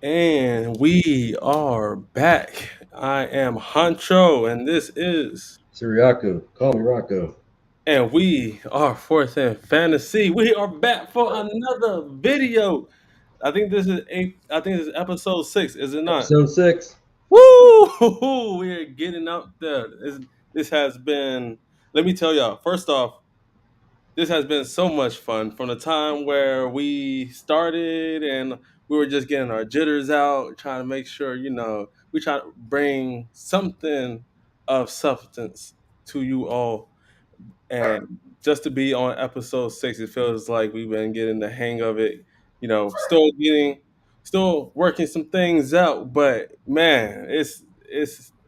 And we are back. I am Honcho, and this is, Ciriaco, call me Rocco. and we are Fourth and Fantasy. We are back for another video. I think this is episode 6, is it not? Episode 6. Woo! We're getting up there. This has been. Let me tell y'all. First off, this has been so much fun from the time where we started and we were just getting our jitters out, trying to make sure, we try to bring something of substance to you all. And just to be on episode 6, it feels like we've been getting the hang of it, still working some things out. But man,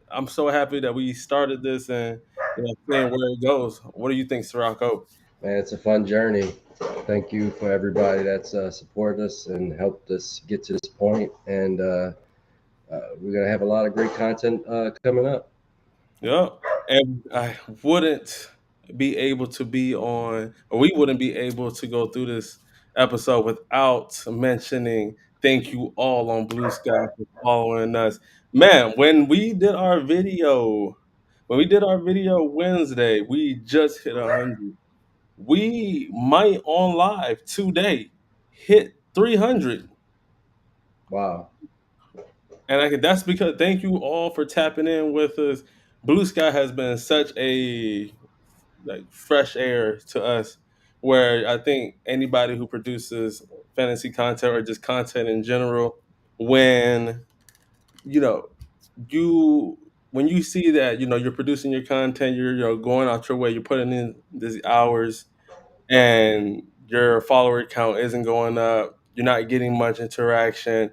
I'm so happy that we started this and, seeing where it goes. What do you think, Sirocco? Man, it's a fun journey. Thank you for everybody that's supported us and helped us get to this point. And we're going to have a lot of great content coming up. Yeah. And I wouldn't be able to be on, or we wouldn't be able to go through this episode without mentioning thank you all on Blue Sky for following us. Man, when we did our video Wednesday, we just hit 100. We might on live today hit 300. Wow. That's because thank you all for tapping in with us. Blue Sky has been such a fresh air to us, where I think anybody who produces fantasy content or just content in general, when you know you when you see that you're producing your content, you're going out your way, you're putting in these hours, and your follower count isn't going up, you're not getting much interaction,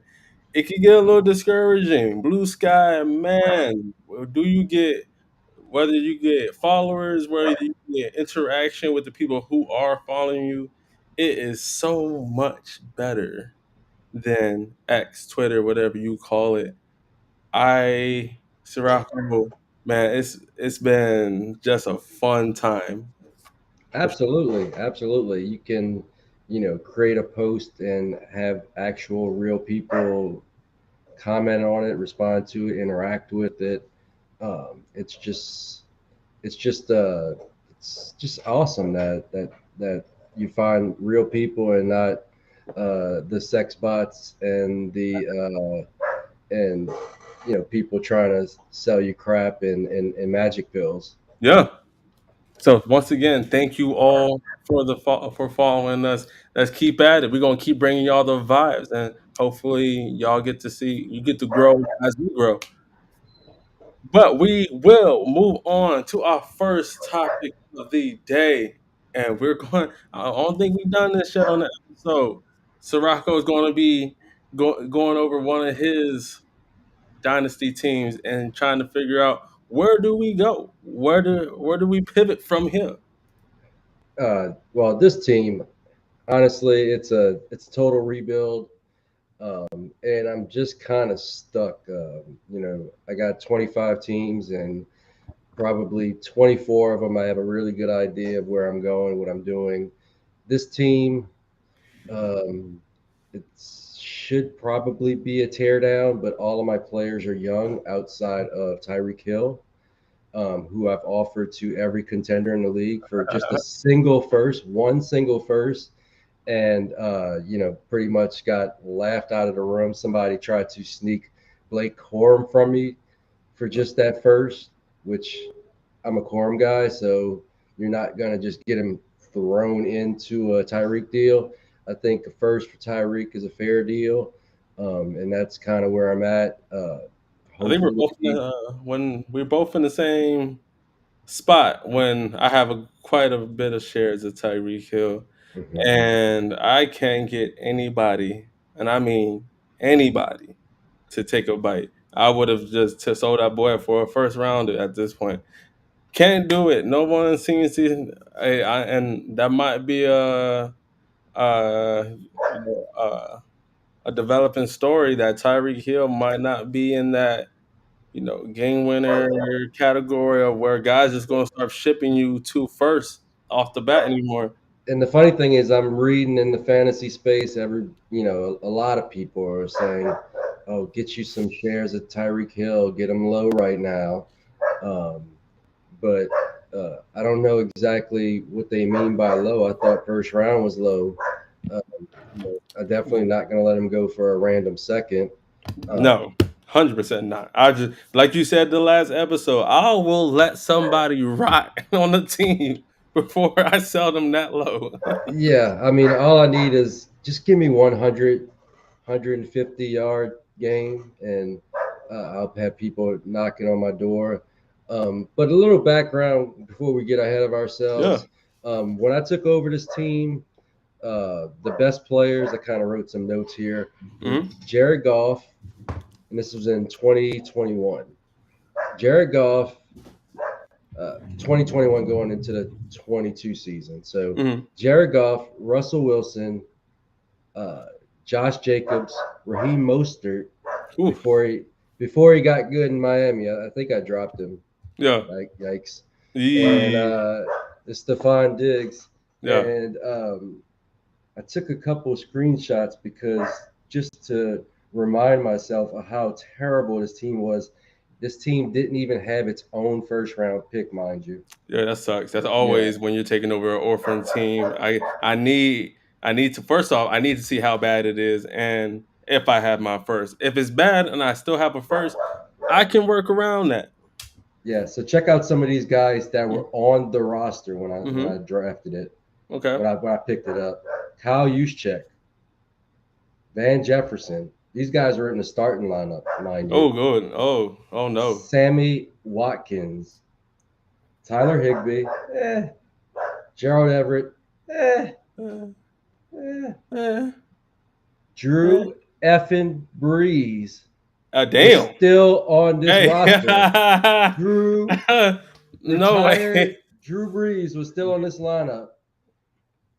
it can get a little discouraging. Blue Sky, man, do you get whether you get followers, whether you get interaction with the people who are following you, it is so much better than X, Twitter, whatever you call it. Sirocco, man, it's been just a fun time. For sure. Absolutely. Absolutely. You can, create a post and have actual real people comment on it, respond to it, interact with it. It's just it's just uh it's just awesome that you find real people and not the sex bots and the and people trying to sell you crap and magic pills. Yeah. So once again, thank you all for for following us. Let's keep at it. We're gonna keep bringing y'all the vibes, and hopefully, you get to grow as we grow. But we will move on to our first topic of the day, and we're going. I don't think we've done this yet on the episode. Sirocco is going to be going over one of his dynasty teams and trying to figure out where do we go, where do we pivot from here. Well, this team, honestly, it's a total rebuild, and I'm just kind of stuck. I got 25 teams, and probably 24 of them I have a really good idea of where I'm going, what I'm doing. This team, um, it should probably be a teardown, but all of my players are young outside of Tyreek Hill, who I've offered to every contender in the league for just a single first, one single first. And, pretty much got laughed out of the room. Somebody tried to sneak Blake Corum from me for just that first, which I'm a Corum guy, so you're not going to just get him thrown into a Tyreek deal. I think a first for Tyreek is a fair deal, and that's kind of where I'm at. I think Hopefully, when we're both in the same spot when I have quite a bit of shares of Tyreek Hill, mhm. and I can't get anybody, and I mean anybody, to take a bite. I would have just sold that boy for a first rounder at this point. Can't do it. No one seems to, and that might be you know, a developing story that Tyreek Hill might not be in that game winner category of where guys just gonna start shipping you two first off the bat anymore. And the funny thing is, I'm reading in the fantasy space. A lot of people are saying oh, get you some shares of Tyreek Hill, get him low right now. Um, but I don't know exactly what they mean by low. I thought first round was low. Uh, I'm definitely not going to let him go for a random second. No, 100% not. I just like you said the last episode. I will let somebody rot on the team before I sell them that low. Yeah, I mean, all I need is just give me 150 yard game, and I'll have people knocking on my door. But a little background before we get ahead of Yeah. ourselves. When I took over this team, the best players, I kind of wrote some notes here, were Hmm. Jared Goff, and this was in 2021. Jared Goff, 2021 going into the 22 season. So Hmm. Jared Goff, Russell Wilson, uh, Josh Jacobs, Raheem Mostert Ooh. before he got good in Miami. I think I dropped him. Yeah. Like yikes. And Yee. Stephon Diggs. Yeah. And I took a couple of screenshots because just to remind myself of how terrible this team was. This team didn't even have its own first round pick, mind you. Yeah, that sucks. That's Yeah. always when you're taking over an orphan team. I need to first off, I need to see how bad it is and if I have my first. If it's bad and I still have a first, I can work around that. Yeah. So check out some of these guys that were Mm-hmm. on the roster when Mm-hmm. I drafted it, Okay. when I picked it up. Kyle Juszczyk, Van Jefferson. These guys are in the starting lineup, mind you. Oh, good. Oh no. Sammy Watkins, Tyler Higbee, Gerald Everett, eh, Uh, eh. uh, uh, Drew effing Brees was damn. still on this Hey. roster. Drew No retired. way. Drew Brees was still on this lineup.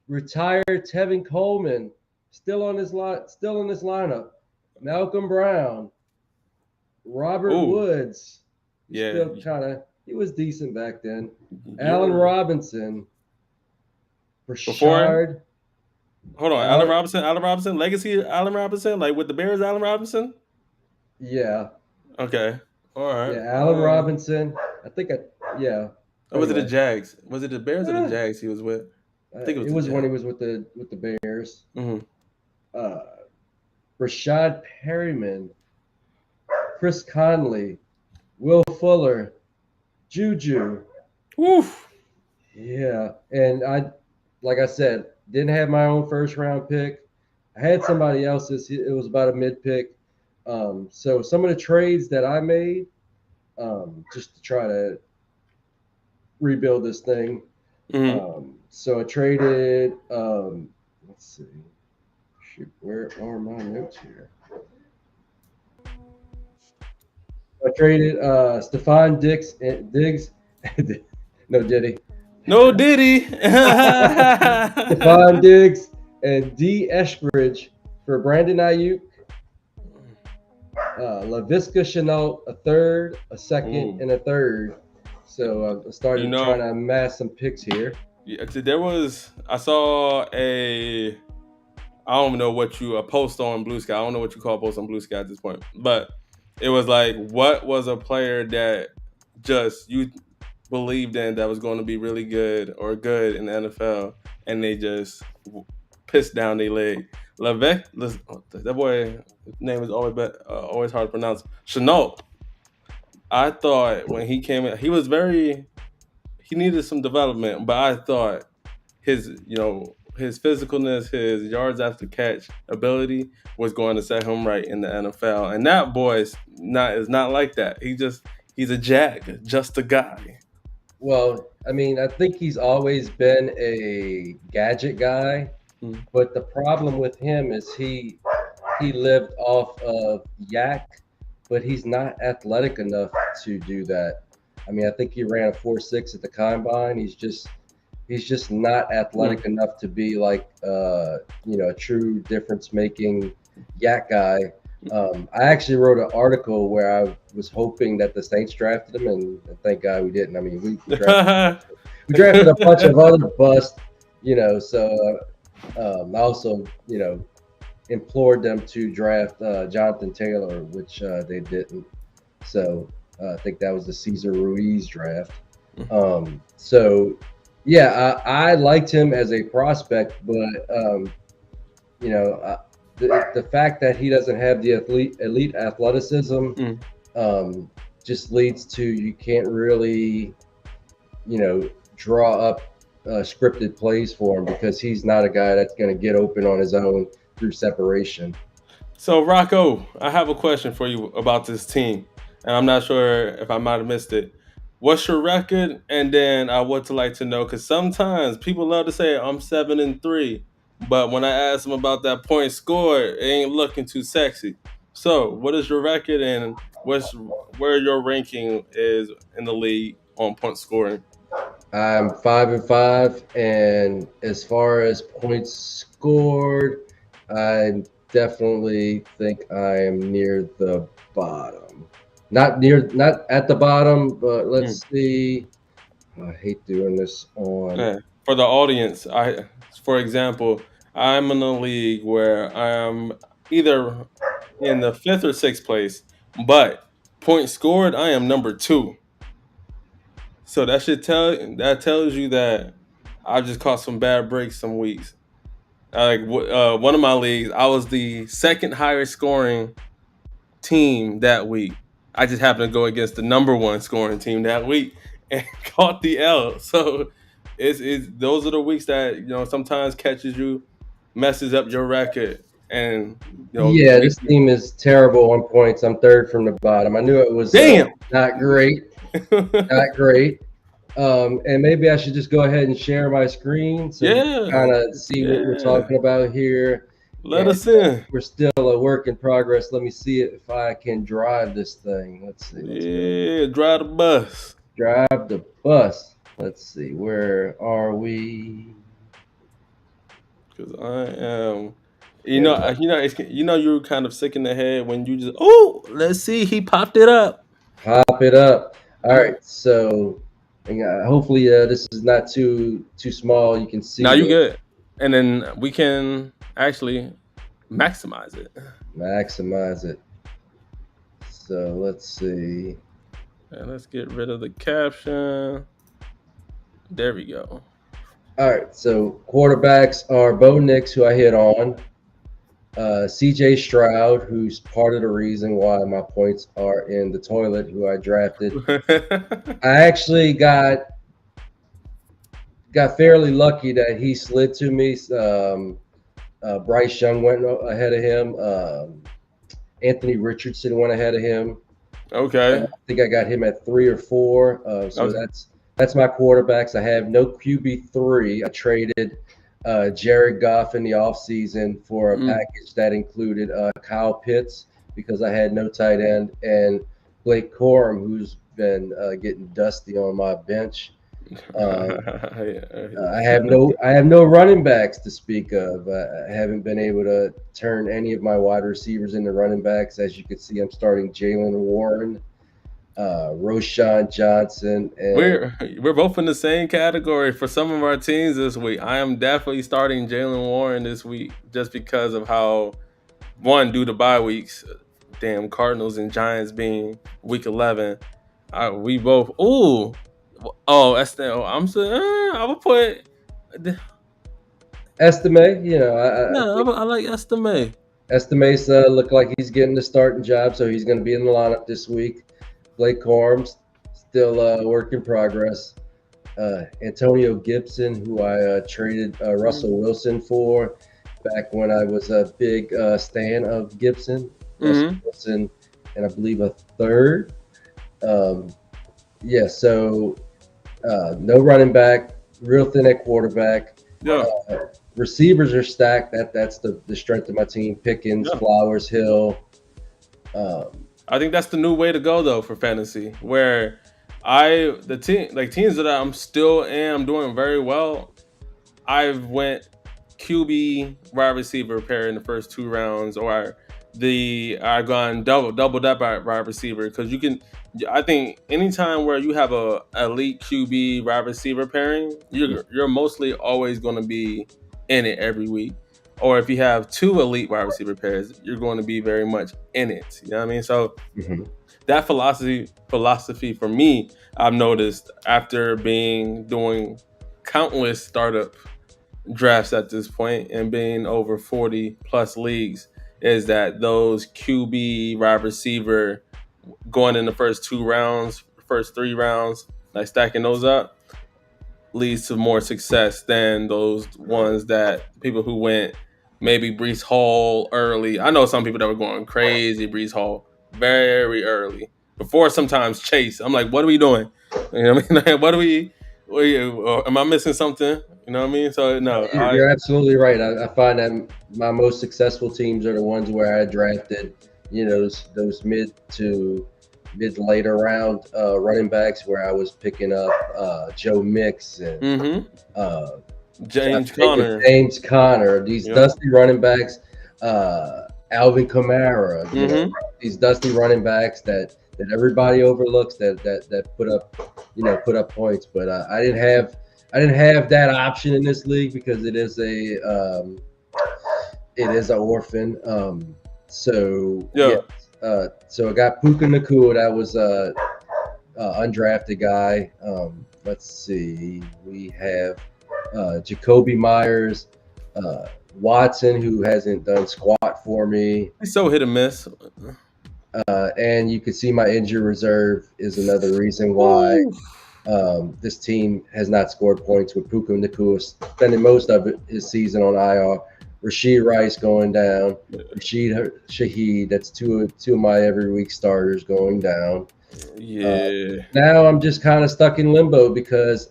Retired Tevin Coleman still on this lineup. Malcolm Brown, Robert Oh, Woods, he's yeah. still he was decent back then. Allen You're Robinson, before. Rashard, Hold on, Allen Allen, Robinson, Allen Robinson, legacy Allen Robinson, like with the Bears, Allen Robinson. yeah, Okay, all right. yeah, Allen Robinson. I think yeah. Or was it the Anyway, Jags? Was it the Bears or the eh, Jags he was with? I think it was it the was when he Jags. was with the Bears. Hmm. Uh, Rashad Perryman, Chris Conley, Will Fuller, Juju. Woof. Yeah, and like I said, didn't have my own first round pick. I had somebody else's. It was about a mid pick. So some of the trades that I made, just to try to rebuild this thing. Hmm. So I traded. Let's see. Shoot, where are my notes here? I traded Stephon Diggs. No, did he? No Diddy. Stephon Diggs and D. Eshbridge for Brandon Ayuk, LaVisca Chenault, a third, a second, Ooh. and a third. So I You started trying know, to amass some picks here. yeah, there was I saw I don't know what you a post on Blue Sky. I don't know what you call a post on Blue Sky at this point, but it was like, what was a player that just you believed in that was going to be really good or good in the NFL, and they just pissed down their leg. Levesque, that boy name is always hard to pronounce. Chenault. I thought when he came in, he needed some development, but I thought his physicalness, his yards after catch ability was going to set him right in the NFL. And that boy is not like that. He's a jack, just a guy. Well, I mean, I think he's always been a gadget guy, Mm. but the problem with him is he lived off of yak, but he's not athletic enough to do that. I mean, I think he ran a 4.6 at the combine. He's just not Mm. athletic enough to be like a true difference making yak guy. I actually wrote an article where I was hoping that the Saints drafted him, and thank God we didn't. I mean, we drafted a bunch of other busts, So I also implored them to draft Jonathan Taylor, which they didn't. So I think that was the Cesar Ruiz draft. So yeah, I liked him as a prospect, but you know, the fact that he doesn't have the elite athleticism Mm. um, just leads to you can't really, draw up scripted plays for him because he's not a guy that's going to get open on his own through separation. So Rocco, I have a question for you about this team, and I'm not sure if I might have missed it. What's your record? And then I would like to know because sometimes people love to say I'm 7-3, but when I ask them about that point score, it ain't looking too sexy. So, what is your record, and what's where your ranking is in the league on point scoring? I'm 5-5, and as far as points scored, I definitely think I am near the bottom. Not at the bottom, but Mm. let's see. I hate doing this on. For the audience, for example, I'm in a league where I am either in the fifth or sixth place, but points scored, I am number two. So that tells you that I just caught some bad breaks some weeks. One of my leagues, I was the second highest scoring team that week. I just happened to go against the number one scoring team that week and caught the L. So it's those are the weeks that sometimes catches you, messes up your record, and Yeah, makes this you team is terrible on points. I'm third from the bottom. I knew it was damn. not great, not great. And maybe I should just go ahead and share my screen so you can Yeah, kind of see what we're yeah. talking about here. Let And us in. we're still a work in progress. Let me see if I can drive this thing. Let's see. Let's go Yeah, drive the bus. drive the bus. Let's see. Where are we? Cause I am, There we go. you're kind of sick in the head when you just let's see, he popped it up. Pop it up. All Mm. right. So hopefully this is not too small. You can Now see you this. good, and then we can actually maximize it. Maximize it. So let's see. And let's get rid of the caption. There we go. All right. So quarterbacks are Bo Nix, who I hit on, CJ Stroud, who's part of the reason why my points are in the toilet, who I drafted. I actually got fairly lucky that he slid to me. Bryce Young went ahead of him. Anthony Richardson went ahead of him. I Okay. think I got him at 3 or 4. So Okay. that's my quarterbacks. I have no QB3. I traded Jared Goff in the offseason for a Mm. package that included Kyle Pitts because I had no tight end and Blake Corum, who's been getting dusty on my bench. Um, I have no running backs to speak of. I haven't been able to turn any of my wide receivers into running backs. As you can see, I'm starting Jalen Warren, Roshan Johnson, and We're both in the same category for some of our teams this week. I am definitely starting Jalen Warren this week just because of how one due to bye weeks, damn Cardinals and Giants being week 11. We both that's the I'm saying I would put Estime. I no think I like Estimate. Estime's look like he's getting the starting job, so he's going to be in the lineup this week. Blake Corum's still work in progress. Antonio Gibson, who I traded Russell Wilson for back when I was a big stan of Gibson. Russell Mm-hmm. Wilson, and I believe a third. Um, yeah, so no running back, real thin at quarterback. Yeah, Receivers are stacked. That's the strength of my team. Pickens, yeah. Flowers, Hill. Um, I think that's the new way to go though for fantasy, where teams that I'm still in, I'm doing very well. I've went QB wide receiver pair in the first 2 rounds, or I've gone double that wide receiver because you can. I think anytime where you have a elite QB wide receiver pairing, you're mostly always going to be in it every week. or if you have two elite wide receiver pairs, you're going to be very much in it. You know what I mean? So Hmm. that philosophy for me, I've noticed after being doing countless startup drafts at this point and being over 40 plus leagues, is that those QB wide receiver going in the first 2 rounds, first 3 rounds, like stacking those up, leads to more success than those ones that people who went maybe Brees Hall early. I know some people that were going crazy Brees Hall very early before sometimes Chase. I'm like, what are we doing? You know what I mean? Like, am I missing something? You know what I mean? So no, You're absolutely right. I find that my most successful teams are the ones where I drafted, those mid to later round running backs where I was picking up Joe Mix and mm-hmm. uh, I James think with Conner. James Conner, these Yep. dusty running backs, Alvin Kamara, Mm-hmm. these dusty running backs that everybody overlooks that put up points. But I didn't have that option in this league because it is an orphan. So yeah, Yeah. so I got Puka Nakua. That was undrafted guy. Let's see. We have Jacoby Myers, Watson, who hasn't done squat for me. He's so hit and miss. And you can see my injury reserve is another reason why Ooh. this team has not scored points with Puka Nakua spending most of his season on IR. Rasheed Rice going down. Rashid Shaheed, that's two of my every week starters going down. Yeah. Now I'm just kind of stuck in limbo because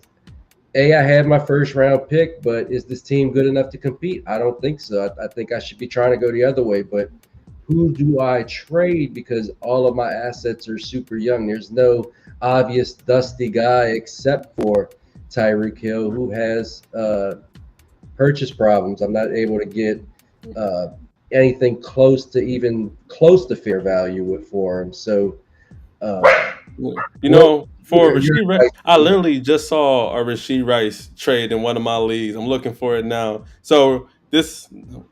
I had my first round pick, but is this team good enough to compete? I don't think so. I think I should be trying to go the other way. But who do I trade? Because all of my assets are super young. There's no obvious dusty guy except for Tyreek Hill, who has purchase problems. I'm not able to get uh, anything even close to fair value for him. So, uh, You what know, for your Rasheed Rice, advice I would be? literally just saw a Rasheed Rice trade in one of my leagues. I'm looking for it now. So this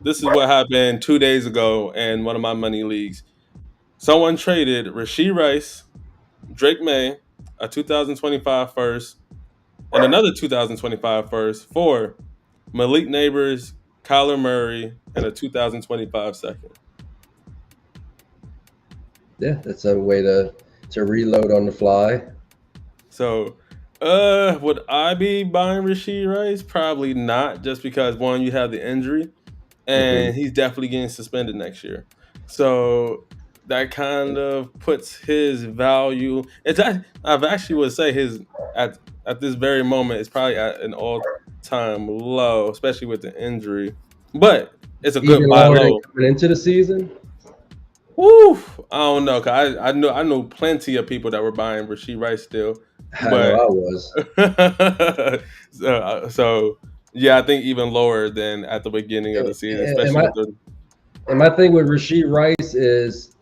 is what happened 2 days ago in one of my money leagues. Someone traded Rasheed Rice, Drake May, a 2025 first, and another 2025 first for Malik Neighbors, Kyler Murray, and a 2025 second. Yeah, that's a way to reload on the fly. So, would I be buying Rasheed Rice? Probably not, just because one, you have the injury, Hmm. and he's definitely getting suspended next year. So that kind of puts his value. I've actually would say his at at this very moment is probably at an all time low, especially with the injury. But it's a good Even buy lower than low. coming into the season. Woo! I don't know, 'cause I know plenty of people that were buying Rasheed Rice still, I know but I was. so yeah, I think even lower than at the beginning of the season, And especially my with the. and my thing with Rasheed Rice is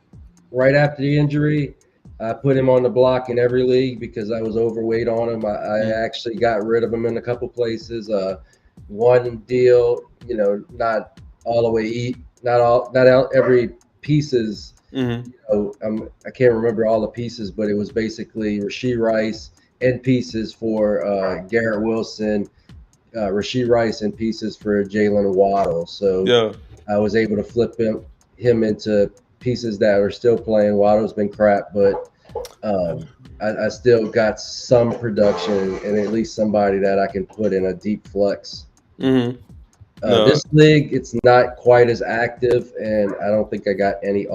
right after the injury, I put him on the block in every league because I was overweight on him. I Mm, actually got rid of him in a couple places. One deal, not all the way not out every pieces. mhm. I can't remember all the pieces, but it was basically Rasheed Rice and pieces for Garrett Wilson, Rasheed Rice and pieces for Jalen Waddle. So Yeah. I was able to flip him into pieces that are still playing. Waddle's been crap, but I still got some production and at least somebody that I can put in a deep flex. Mhm. No. This league, it's not quite as active, and I don't think I got any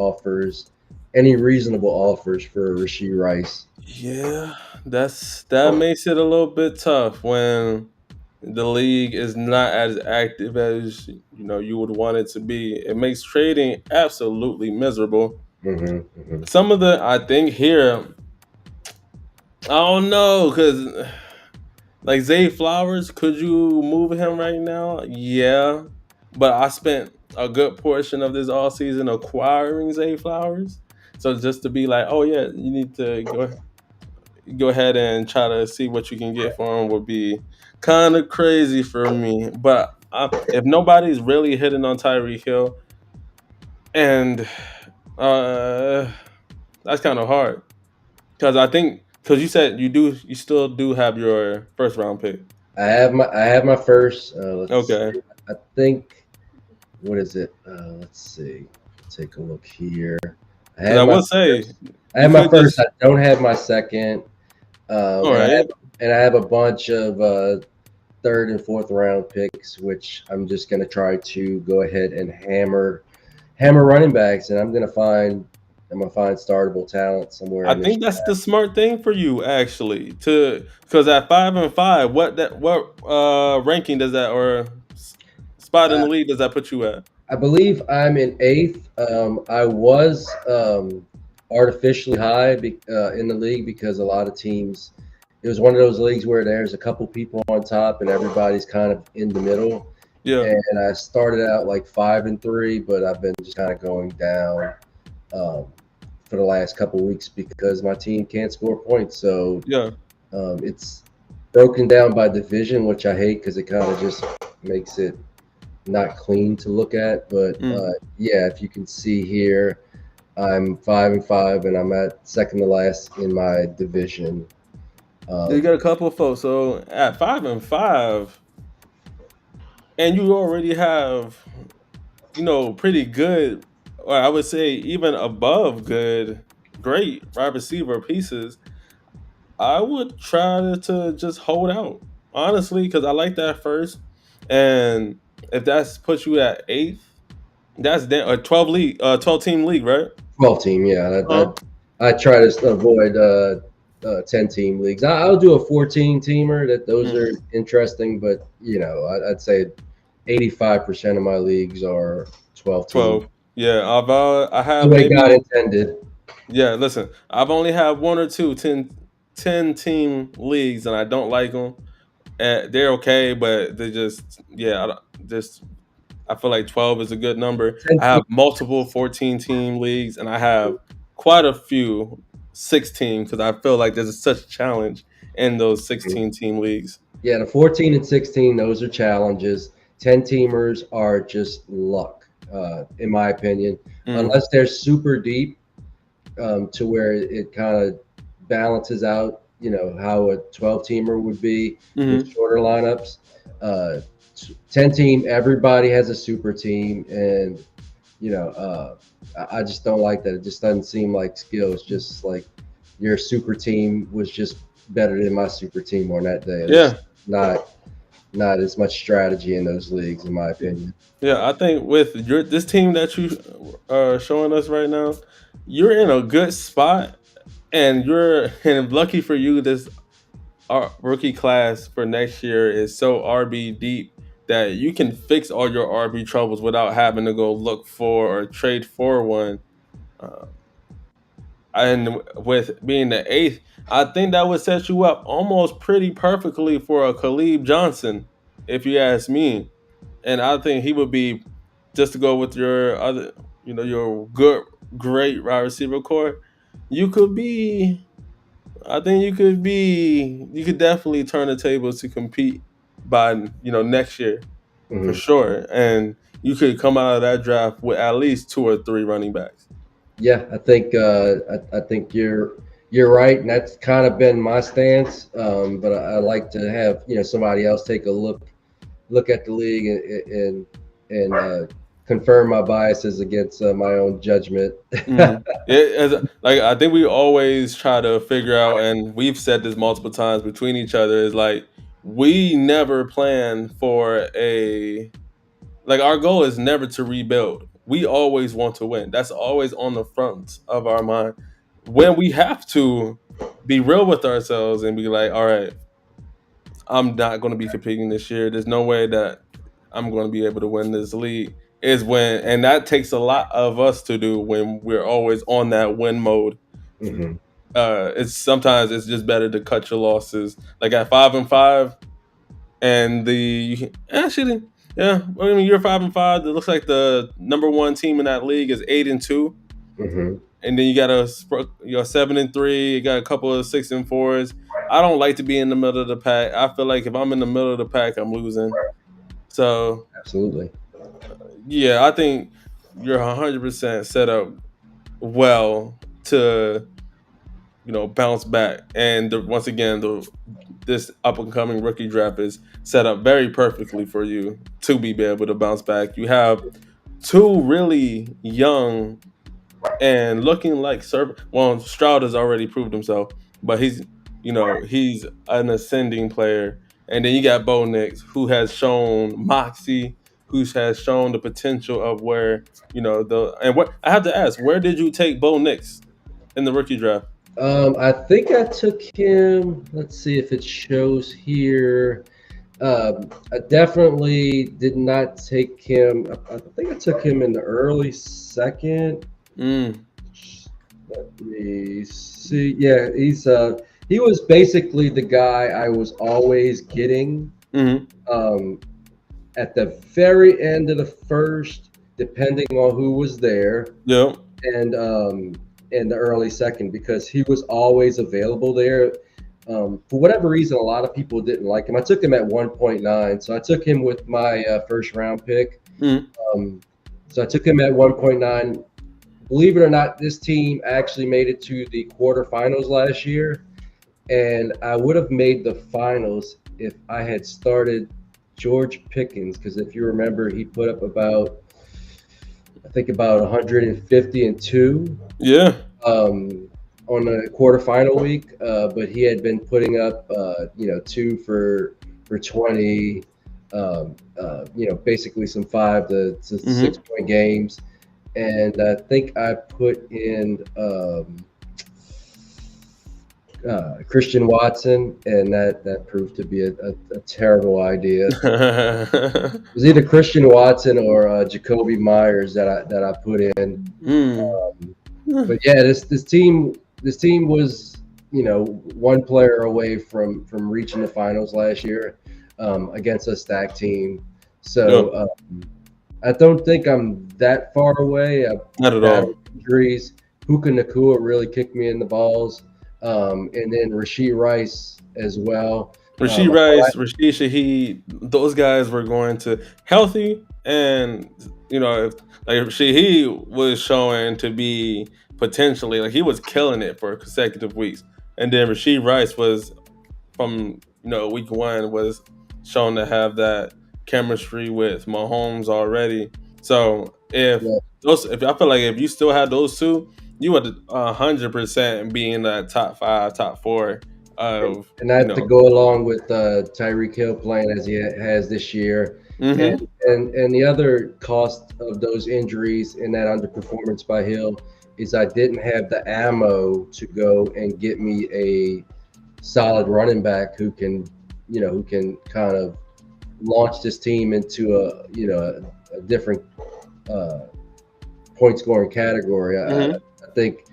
reasonable offers for Rasheed Rice. Yeah, that makes it a little bit tough when the league is not as active as you would want it to be. It makes trading absolutely miserable. Hmm. Hmm. Some of the I think here, I don't know, because like Zay Flowers, could you move him right now? Yeah, but I spent a good portion of this all season acquiring Zay Flowers. So just to be like, oh yeah, you need to go ahead and try to see what you can get for him would be kind of crazy for me. But If nobody's really hitting on Tyreek Hill, and uh, that's kind of hard because I think because you said you still do have your first round pick. I have my first. Let's Okay, see. I think what is it? Let's see. Take a look here. I because have I my would say first. I you have my could first. just I don't have my second. all And right. I have a bunch of third and fourth round picks, which I'm just going to try to go ahead and hammer running backs, and I'm gonna find startable talent somewhere I in this think that's the draft. smart thing for you actually to because at 5-5, what ranking does that or spot in Uh, the league does that put you at? I believe I'm in eighth. I was artificially high in the league because a lot of teams. It was one of those leagues where there's a couple people on top and everybody's kind of in the middle. Yeah, And I started out like 5-3, but I've been just kind of going down um, for the last couple weeks because my team can't score points. So yeah. it's broken down by division, which I hate because it kind of just makes it not clean to look at. But Mm. yeah, if you can see here, I'm 5-5, and I'm at second to last in my division. You Um, got a couple of folks. So at 5-5, and you already have pretty good, or I would say even above good, great wide receiver pieces. I would try to just hold out, honestly, because I like that first. And if that's puts you at eighth, that's a 12 team league, right? 12 team, yeah. Uh-huh. I try to avoid 10 team leagues. I'll do a 14 teamer. That those Mm, are interesting, but I'd say 85% of my leagues are 12 team. 12. Yeah, I The have way God maybe intended. yeah. Listen, I've only had one or two 10 team leagues, and I don't like them. They're okay, but they just yeah. Just I feel like 12 is a good number. 10 I team. have multiple 14 team leagues, and I have quite a few 16 because I feel like there's such a challenge in those 16 team leagues. Yeah, the 14 and 16, those are challenges. 10 teamers are just luck, in my opinion, Mm, unless they're super deep to where it kind of balances out, how a 12 teamer would be with hmm shorter lineups. 10 team, everybody has a super team. And, I just don't like that. It just doesn't seem like skill. It's just like your super team was just better than my super team on that day. There's Yeah, not not as much strategy in those leagues, in my opinion. yeah. I think with this team that you are showing us right now, you're in a good spot, and you're and lucky for you. This our rookie class for next year is so RB deep that you can fix all your RB troubles without having to go look for or trade for one. Uh, and with being the eighth, I think that would set you up almost pretty perfectly for a Khalib Johnson, if you ask me. And I think he would be just to go with your other, your great wide receiver core. You could be I think you could definitely turn the tables to compete by next year for Hmm. sure, and you could come out of that draft with at least two or three running backs. Yeah, I think you're right, and that's kind of been my stance. But I like to have somebody else take a look at the league and confirm my biases against my own judgment. Like I think we always try to figure out, and we've said this multiple times between each other, is like we never plan for a like our goal is never to rebuild. We always want to win. That's always on the front of our mind. When we have to be real with ourselves and be like, all right, I'm not going to be competing this year. There's no way that I'm going to be able to win this league. Is when, and that takes a lot of us to do when we're always on that win mode. Hmm. It's sometimes it's just better to cut your losses. Like at 5-5, and actually, yeah, I mean you're 5-5. It looks like the number one team in that league is 8-2, Hmm. and then you got you're 7-3. You got a couple of 6-4s. I don't like to be in the middle of the pack. I feel like if I'm in the middle of the pack, I'm losing. So Absolutely. yeah, I think you're 100% set up well to bounce back. And once again, this up and coming rookie draft is set up very perfectly for you to be able to bounce back. You have two really young and looking like well, Stroud has already proved himself, but he's an ascending player. And then you got Bo Nix, who has shown moxie, who has shown the potential of where the and what I have to ask, where did you take Bo Nix in the rookie draft? I think I took him. Let's see if it shows here. I definitely did not take him. I think I took him in the early second. Mm, Let me see. Yeah, he was basically the guy I was always getting mm-hmm. um, at the very end of the first, depending on who was there, Yeah. and in the early second because he was always available there. For whatever reason, a lot of people didn't like him. I took him at 1.9, so I took him with my first round pick. Mm, Um, so I took him at 1.9. Believe it or not, this team actually made it to the quarterfinals last year, and I would have made the finals if I had started George Pickens. Because if you remember, he put up I think about 152 yeah. on a quarterfinal week, but he had been putting up, two for 20, basically some 5 to Mm-hmm. 6 point games. And I think I put in Christian Watson, and that proved to be a terrible idea. It was either Christian Watson or Jacoby Myers that I put in. mm. But yeah, this team was one player away from reaching the finals last year against a stacked team. Yeah. So I don't think I'm that far away. I've Not at all. battled injuries. Puka Nakua really kicked me in the balls, and then Rasheed Rice as well. Rasheed I Rice, Rasheed Shaheed, those guys were going to healthy, and if like Shaheed was showing to be potentially like he was killing it for consecutive weeks, and then Rasheed Rice was from week one was shown to have that chemistry with Mahomes already. So yeah, if I feel like if you still had those two, you would 100% be in that top five, top four and, of and that to go along with Tyreek Hill playing as he has this year, Mm-hmm. and the other cost of those injuries and that underperformance by Hill is I didn't have the ammo to go and get me a solid running back who can kind of launch this team into a different uh, point scoring category. Mm-hmm. I think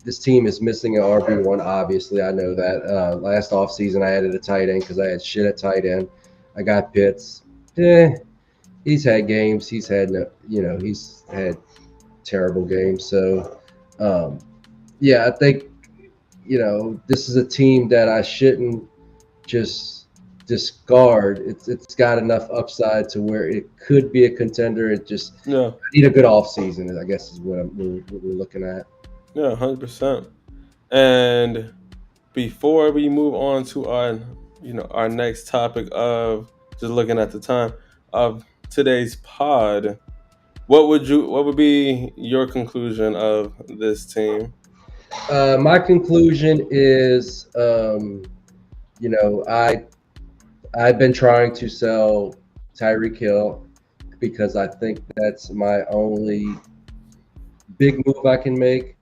this team is missing an RB1. Obviously, I know that. Last offseason, I added a tight end because I had shit at tight end. I got Pitts. He's had games. He's had terrible games. So, yeah, I think this is a team that I shouldn't just discard. It's got enough upside to where it could be a contender. It just Yeah. I need a good off season, I guess is what we're looking at. Yeah. 100%. And before we move on to our next topic of just looking at the time of today's pod, what would be your conclusion of this team? My conclusion is, I've been trying to sell Tyreek Hill because I think that's my only big move I can make.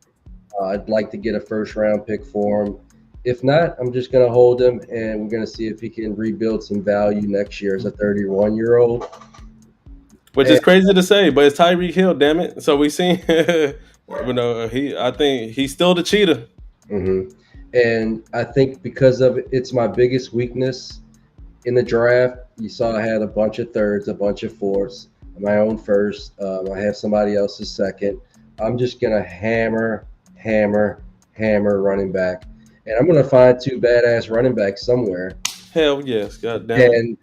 I'd like to get a first round pick for him. If not, I'm just going to hold him and we're going to see if he can rebuild some value next year as a 31-year-old. Which is And, crazy to say, but it's Tyreek Hill, damn it. So we seen, I think he's still the cheetah. mhm. And I think because of it, it's my biggest weakness in the draft. You saw I had a bunch of thirds, a bunch of fourths, my own first. I have somebody else's second. I'm just going to hammer, hammer, hammer running back. And I'm going to find two badass running backs somewhere. Hell yes, god damn it. And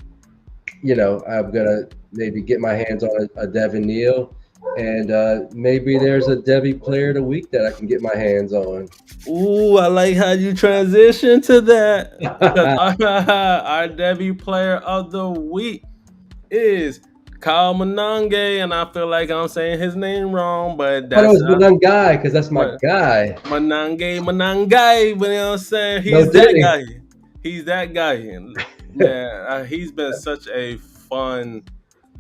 I'm gonna maybe get my hands on a Devin Neal, and maybe there's a Debbie Player of the Week that I can get my hands on. Ooh, I like how you transition to that because our debut player of the week is Kyle Manange, and I feel like I'm saying his name wrong, but But it that's was Benung guy because that's my but guy. Manange, but you know what I'm saying? No He's that diddy. guy. He's that guy. And man, he's been such a fun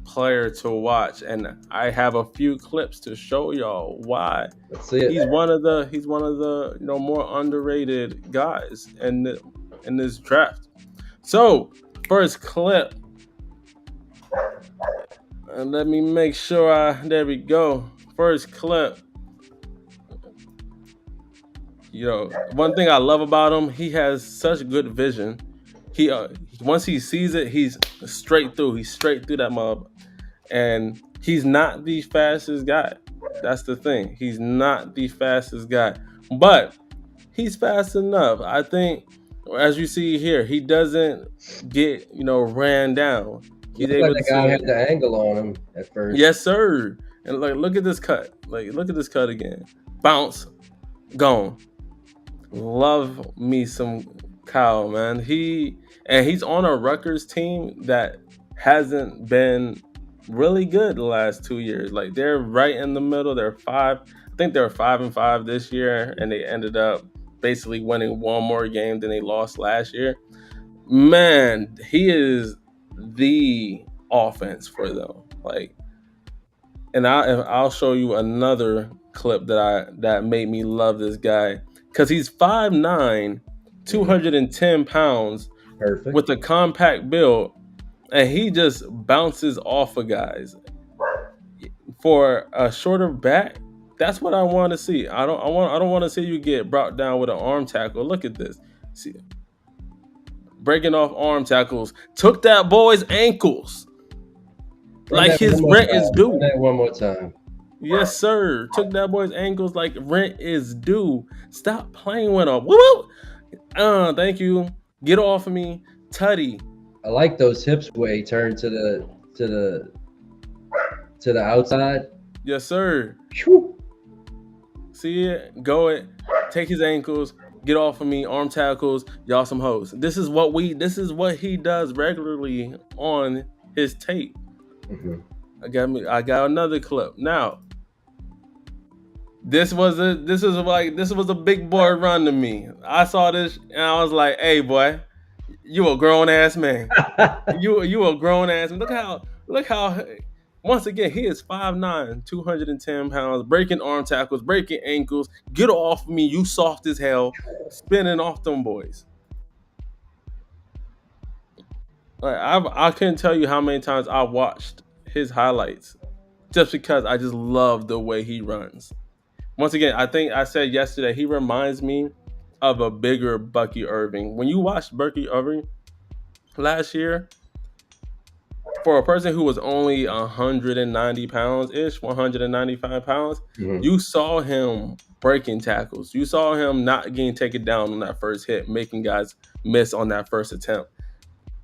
player to watch, and I have a few clips to show y'all why Let's see it. he's one of the more underrated guys in this draft. So first clip, and let me make sure there we go. First clip. One thing I love about him, he has such good vision. He once he sees it, he's straight through. He's straight through that mob, and he's not the fastest guy. That's the thing. He's not the fastest guy, but he's fast enough. I think, as you see here, he doesn't get ran down. He's Looked like able the guy to, had the angle on him at first. yes sir. And like, look at this cut. Like, look at this cut again. Bounce, gone. Love me some Kyle, man. He's on a Rutgers team that hasn't been really good the last 2 years. Like, they're right in the middle. They're five. I think they're 5-5 this year, and they ended up basically winning one more game than they lost last year. Man, he is the offense for them. Like, and I'll show you another clip that made me love this guy because he's 5'9", two Mhm. hundred and ten pounds Perfect. with a compact build, and he just bounces off of guys for a shorter back. That's what I want to see. I don't want to see you get brought down with an arm tackle. Look at this. See, breaking off arm tackles took that boy's ankles Run like that one his more rent is time. Run due. that one more time. Yes, sir. Took that boy's ankles like rent is due. Stop playing with him. Woo woo. Thank you. Get off of me, Tutty. I like those hips where he turned to the outside. Yes, sir. Phew. See it? Go it. Take his ankles. Get off of me. Arm tackles. Y'all some hoes. This is what he does regularly on his tape. Mhm. I got another clip. Now, this was a big boy run to me. I saw this and I was like, "Hey, boy, you a grown ass man. You a grown ass man. Look how once again he is 5'9", 210 pounds, breaking arm tackles, breaking ankles. Get off me, you soft as hell, spinning off them boys. Like, I couldn't tell you how many times I watched his highlights just because I just love the way he runs. Once again, I think I said yesterday he reminds me of a bigger Bucky Irving. When you watched Bucky Irving last year, for a person who was only 190 pounds ish, 195 pounds, Mhm. you saw him breaking tackles. You saw him not getting taken down on that first hit, making guys miss on that first attempt.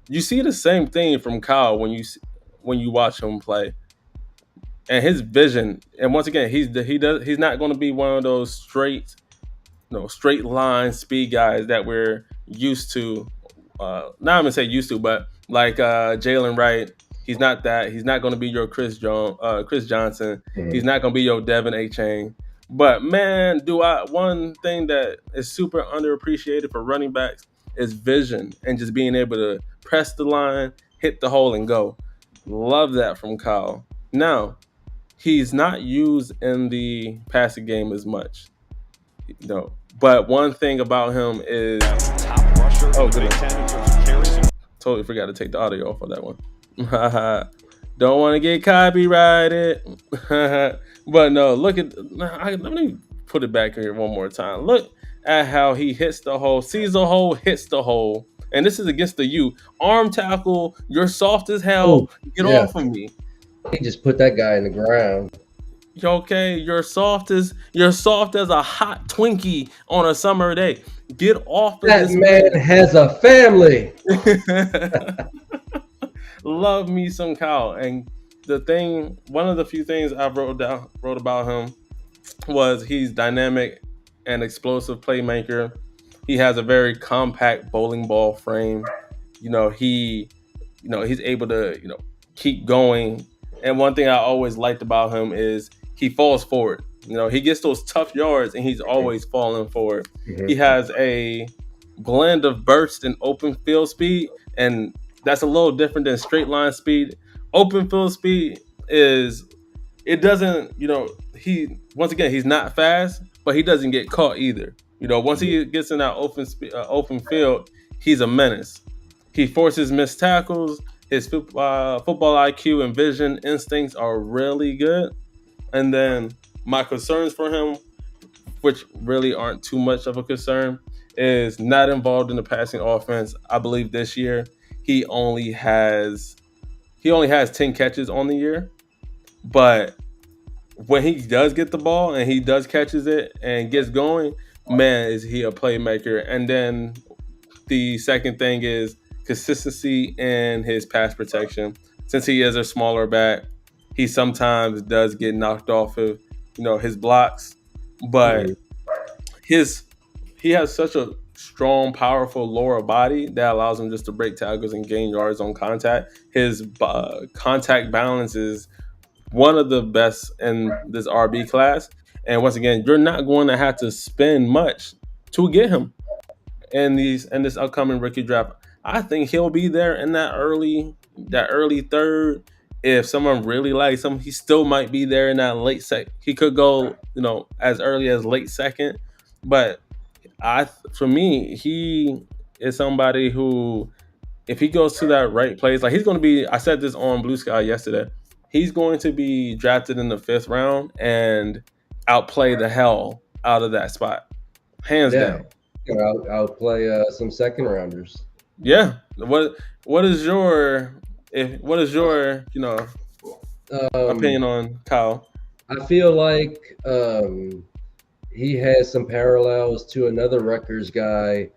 You see the same thing from Kyle when you watch him play, and his vision. And once again, he's not going to be one of those straight line speed guys that we're used to. Not I'm gonna say used to, but like Jalen Wright, he's not that. He's not gonna be your Chris Johnson. He's Mhm. not gonna be your Devin A. Chain. But man, do I one thing that is super underappreciated for running backs is vision and just being able to press the line, hit the hole, and go. Love that from Kyle. Now, he's not used in the passing game as much. No. But one thing about him is, oh goodness, totally forgot to take the audio off of that one. Don't want to get copyrighted. But no, let me put it back here one more time. Look at how he hits the hole, sees the hole, hits the hole. And this is against the you. Arm tackle, you're soft as Oh, hell. Get yeah. off of me. He just put that guy in the ground. You okay? You're soft as a hot Twinkie on a summer day. Get off of That this man man. has a family. Love me some Kyle. And one of the few things I wrote about him was he's dynamic and explosive playmaker. He has a very compact bowling ball frame. You know, he's able to, keep going. And one thing I always liked about him is he falls forward. He gets those tough yards and he's always falling forward. He Mm-hmm. has a blend of burst and open field speed, and that's a little different than straight line speed. Open field speed is it doesn't, he once again he's not fast, but he doesn't get caught either. Once he gets in that open field, he's a menace. He forces missed tackles. His football IQ and vision instincts are really good. And then my concerns for him, which really aren't too much of a concern, is not involved in the passing offense. I believe this year he only has he only has 10 catches on the year, but when he does get the ball and he does catches it and gets going, man, is he a playmaker. And then the second thing is consistency in his pass protection. Since he is a smaller back, he sometimes does get knocked off of, his blocks, Mm-hmm. but his he has such a strong, powerful lower body that allows him just to break tackles and gain yards on contact. His contact balance is one of the best in this RB class. And once again, you're not going to have to spend much to get him in this upcoming rookie draft. I think he'll be there in that early third. If someone really likes him, he still might be there in that late second. He could go, as early as late second. But for me, he is somebody who, if he goes to that right place, like he's going to be. I said this on Blue Sky yesterday. He's going to be drafted in the fifth round and outplay the hell out of that spot, hands Yeah, down. I'll play some second rounders. Yeah. What is your Um, opinion on Kyle? I feel like he has some parallels to another Rutgers guy,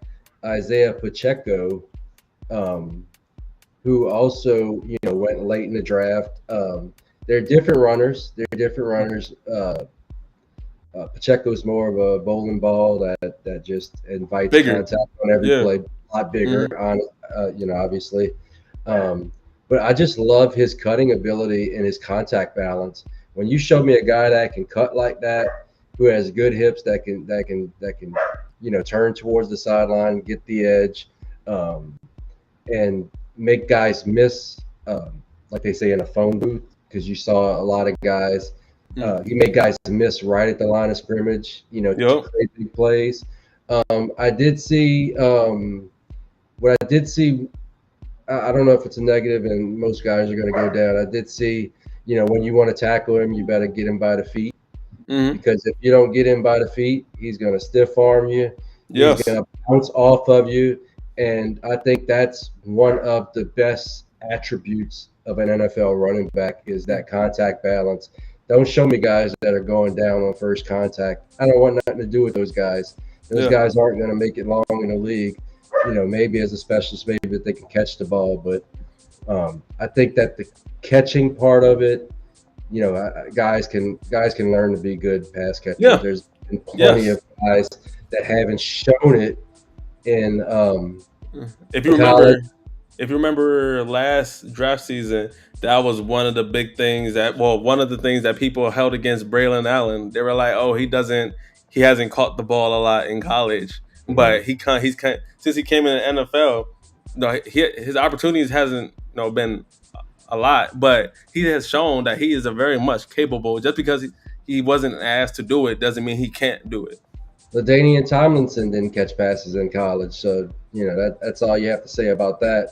Isaiah Pacheco, um, who also went late in the draft. They're different runners. They're different runners. Pacheco's more of a bowling ball that just invites Bigger. contact on every Yeah. play. A lot bigger, Hmm. on obviously. Um, but I just love his cutting ability and his contact balance. When you show me a guy that can cut like that, who has good hips, that can turn towards the sideline, get the edge, um, and make guys miss, like they say in a phone booth, because you saw a lot of guys. He made guys miss right at the line of scrimmage, to Yep. create big plays. I did see what I did see. I don't know if it's a negative, and most guys are going to go down. I did see, when you want to tackle him, you better get him by the feet, Hmm. because if you don't get him by the feet, he's going to stiff arm you. He's Yes. going to bounce off of you. And I think that's one of the best attributes of an NFL running back is that contact balance. Don't show me guys that are going down on first contact. I don't want nothing to do with those guys. Those Yeah. guys aren't going to make it long in the league. Maybe as a specialist, maybe if they can catch the ball. But I think that the catching part of it, guys can learn to be good pass catchers. Yeah. There's been plenty Yes. of guys that haven't shown it in If you college. remember, if you remember last draft season, that was one of the things that people held against Braylon Allen. They were like, "Oh, he hasn't caught the ball a lot in college, but Mhm. since he came in the NFL, no, his opportunities hasn't, been a lot, but he has shown that he is a very much capable. Just because he wasn't asked to do it doesn't mean he can't do it." LaDainian Tomlinson didn't catch passes in college, so that's all you have to say about that.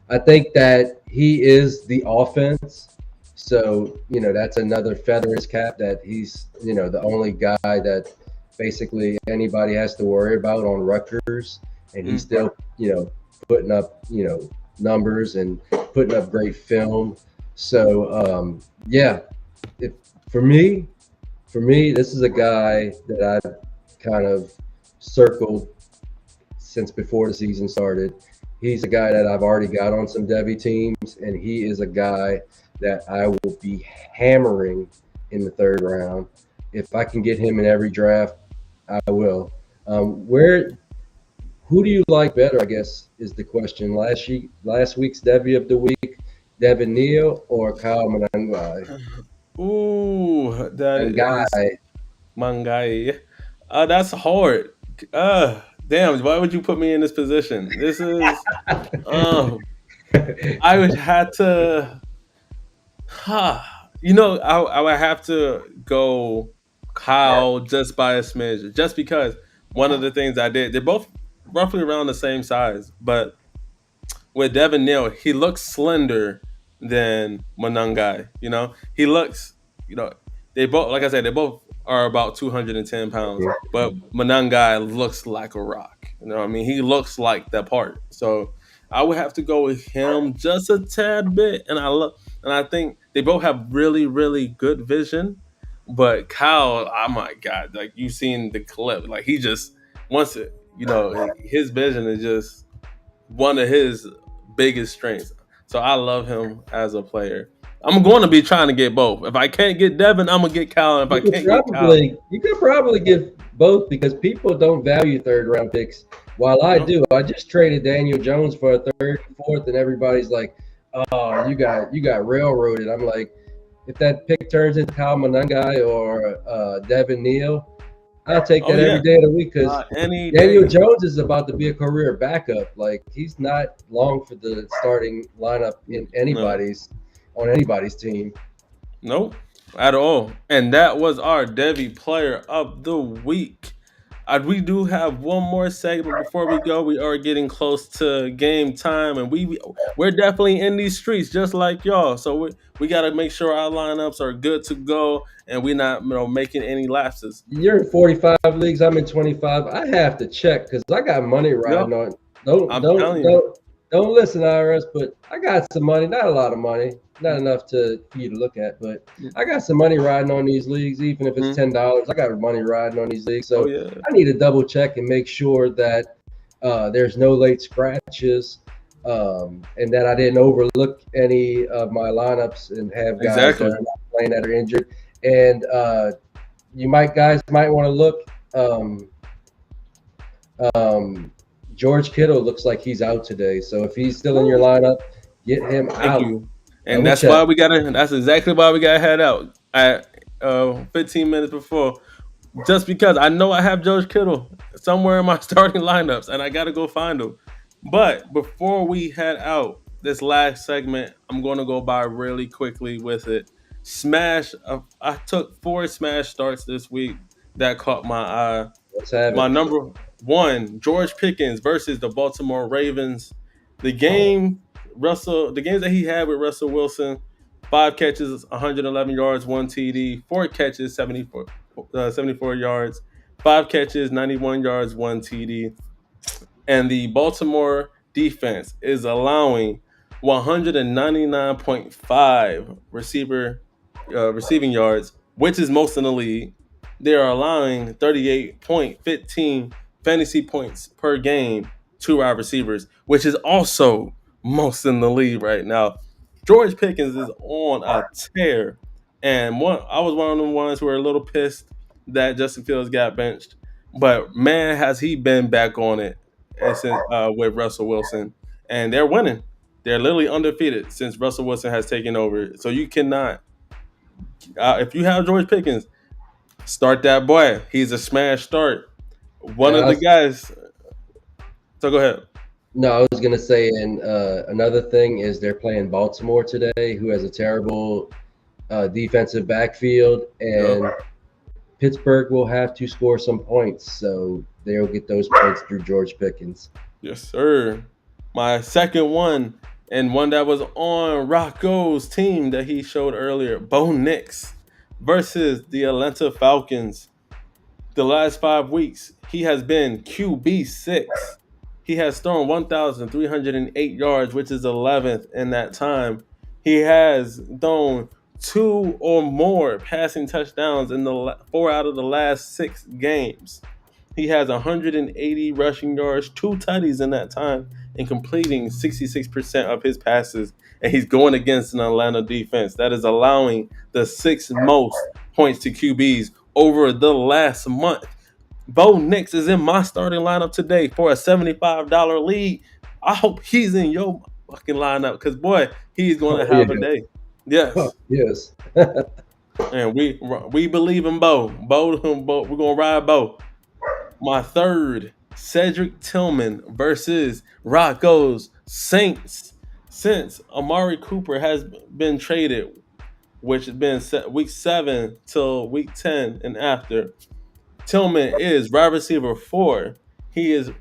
I think that he is the offense, so that's another feather in his cap that he's the only guy that basically anybody has to worry about on Rutgers, and he's Mm. still putting up numbers and putting up great film. So yeah, if for me this is a guy that I've kind of circled since before the season started. He's a guy that I've already got on some Devy teams, and he is a guy that I will be hammering in the third round. If I can get him in every draft, I will. Where Who do you like better? I guess is the question. Last week's Devy of the week, Devin Neal or Kyle Manangai? Ooh, that And guy, is Mangai. That's hard. Damn, why would you put me in this position? This is um I would have to huh. I would have to go Kyle just by a smidge. Just because one of the things I did, they're both roughly around the same size, but with Devin Neal, he looks slender than Manangai. He looks, you know, they both, like I said, they both are about 210 pounds, but Manangai looks like a rock. I mean, he looks like that part. So I would have to go with him just a tad bit, and I think they both have really, really good vision. But Kyle, oh my God, like you've seen the clip, like he just wants it. His vision is just one of his biggest strengths. So I love him as a player. I'm going to be trying to get both. If I can't get Devin, I'm gonna get Kyle. If I can't get Kyle, you could probably give both because people don't value third round picks. While I no. do, I just traded Daniel Jones for a third, fourth, and everybody's like, "Oh, you got railroaded." I'm like, if that pick turns into Kyle Manangai or Devin Neal, I'll take Oh that yeah, every day of the week because any Daniel day. Jones is about to be a career backup. Like he's not long for the starting lineup in No, anybody's team. nope, at all. And that was our Devi Player of the Week. We do have one more segment before we go. We are getting close to game time, and we're definitely in these streets just like y'all. So we got to make sure our lineups are good to go, and we're not making any lapses. You're in 45 leagues. I'm in 25. I have to check because I got money Yo, riding on. Don't I'm don't telling you. don't don't listen, IRS. But I got some money. Not a lot of money. Not enough for you to look at. But I got some money riding on these leagues. Even if it's Mhm. $10, I got money riding on these leagues. Oh So yeah, I need to double check and make sure that there's no late scratches. And that I didn't overlook any of my lineups and have guys that exactly. are not playing that are injured. And guys might want to look. Um, um, George Kittle looks like he's out today. So if he's still in your Woo. lineup, get him Thank out. you. And Double that's check. why we gotta. That's exactly why we gotta head out at 15 minutes before, just because I know I have George Kittle somewhere in my starting lineups, and I gotta go find him. But before we head out, this last segment, I'm gonna go by really quickly with it. Smash. I took 4 smash starts this week that caught my eye. Let's have My it. number one, George Pickens versus the Baltimore Ravens. The games that he had with Russell Wilson, 5 catches, 111 yards, 1 TD, 4 catches, 74 yards, 5 catches, 91 yards, 1 TD, and the Baltimore defense is allowing 199.5 receiving yards, which is most in the league. They are allowing 38.15 fantasy points per game to our receivers, which is also most in the league right now. George Pickens is on a tear, and I was one of the ones who were a little pissed that Justin Fields got benched, but man, has he been back on it with Russell Wilson, and they're winning. They're literally undefeated since Russell Wilson has taken over. So you cannot, if you have George Pickens, start that boy. He's a smash start. One And of I the was, guys. So go ahead. no, I was gonna say, and another thing is they're playing Baltimore today, who has a terrible defensive backfield, Yep. and Pittsburgh will have to score some points, so they'll get those points through George Pickens. Yes, sir. My second one, and one that was on Rocco's team that he showed earlier, Bo Nix versus the Atlanta Falcons. The last 5 weeks, he has been QB6. He has thrown 1,308 yards, which is 11th in that time. He has thrown 2 or more passing touchdowns in the 4 out of the last 6 games. He has 180 rushing yards, two tutties in that time, and completing 66% of his passes. And he's going against an Atlanta defense that is allowing the sixth most points to QBs over the last month. Bo Nix is in my starting lineup today for a $75 lead. I hope he's in your fucking lineup because, boy, he's going to Oh yeah. have a day. Oh, Yes. yes. And we believe in Bo. Bo, we're going to ride Bo. My third, Cedric Tillman versus Rocco's Saints. Since Amari Cooper has been traded, which has been week 7 till week 10 and after, Tillman is wide receiver 4. He is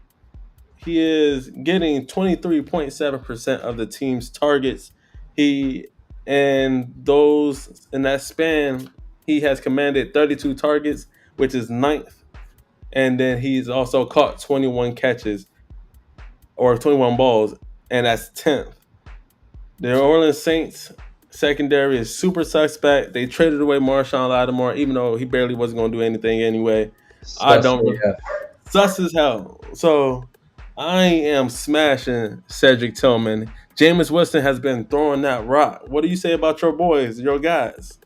he is getting 23.7% of the team's targets. He and those in that span, he has commanded 32 targets, which is ninth, and then he's also caught 21 catches or 21 balls, and that's 10th. The New Orleans Saints secondary is super suspect. They traded away Marshawn Lattimore, even though he barely wasn't going to do anything anyway. I Sus don't AF. sus as hell. So I am smashing Cedric Tillman. Jameis Winston has been throwing that rock. What do you say about your boys, your guys?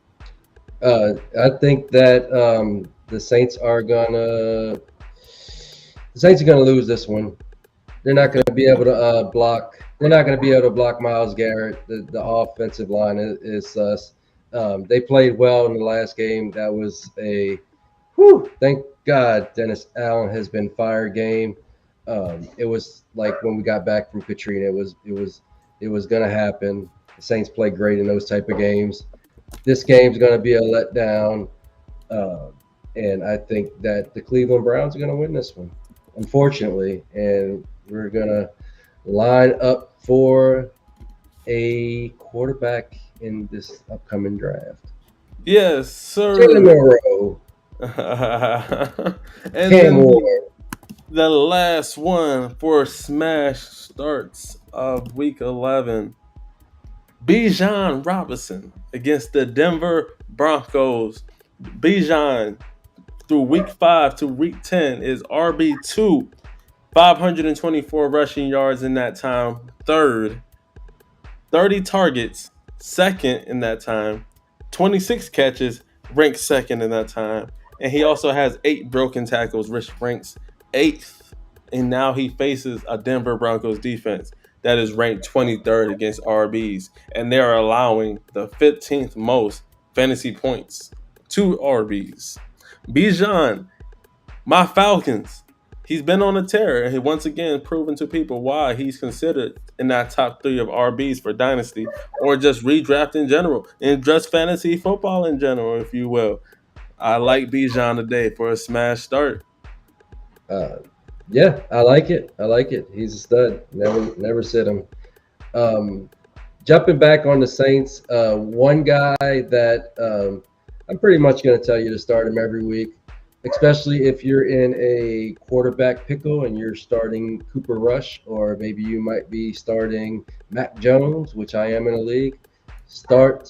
I think that the Saints are gonna lose this one. They're not going to be able to block. They're not going to be able to block Miles Garrett. The offensive line is sus. They played well in the last game. That was a whew, thank God Dennis Allen has been fired game. It was like when we got back from Katrina. It was going to happen. The Saints play great in those type of games. This game's going to be a letdown, uh, and I think that the Cleveland Browns are going to win this one, unfortunately, and we're going to line up for a quarterback in this upcoming draft. Yes, Jalen sir. Monroe, And Cam then Ward. the last one for smash starts of week 11. Bijan Robinson against the Denver Broncos. Bijan through week 5 to week 10 is RB2, 524 rushing yards in that time. Third, 30 targets, second in that time. 26 catches, ranked second in that time. And he also has 8 broken tackles, which ranks eighth. And now he faces a Denver Broncos defense that is ranked 23rd against RBs. And they're allowing the 15th most fantasy points to RBs. Bijan, my Falcons. He's been on a tear, and he once again proven to people why he's considered in that top 3 of RBs for Dynasty or just redraft in general, and just fantasy football in general, if you will. I like Bijan today for a smash start. Uh, yeah, I like it. I like it. He's a stud. Never sit him. Um, Jumping back on the Saints, one guy that I'm pretty much going to tell you to start him every week, especially if you're in a quarterback pickle and you're starting Cooper Rush, or maybe you might be starting Mac Jones, which I am in a league. Start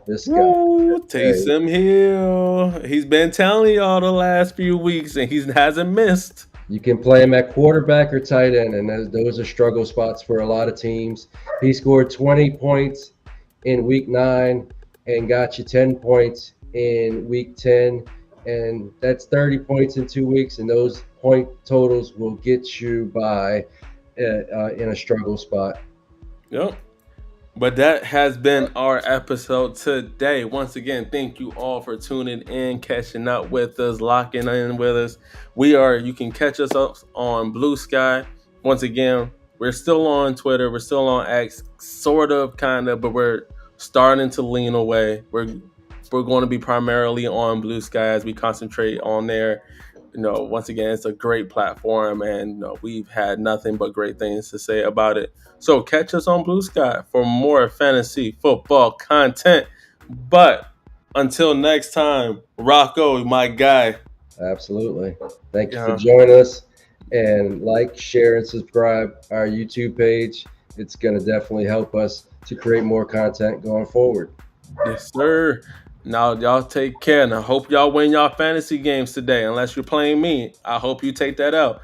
this guy. Woo, Okay. Taysom Hill. He's been telling y'all the last few weeks, and he hasn't missed. You can play him at quarterback or tight end, and those are struggle spots for a lot of teams. He scored 20 points in week 9 and got you 10 points in week 10. And that's 30 points in 2 weeks, and those point totals will get you by in a struggle spot. Yep. But that has been our episode today. Once again, thank you all for tuning in, catching up with us, locking in with us. You can catch us up on Blue Sky. Once again, we're still on Twitter, we're still on X, sort of, kind of, but we're starting to lean away. We're going to be primarily on Blue Sky as we concentrate on there. Once again, it's a great platform, and we've had nothing but great things to say about it. So catch us on Blue Sky for more fantasy football content. But until next time, Rocco, my guy. Absolutely. Thank you for Yeah, joining us. And like, share, and subscribe our YouTube page. It's going to definitely help us to create more content going forward. yes, sir. Now y'all take care, and I hope y'all win y'all fantasy games today. Unless you're playing me, I hope you take that out.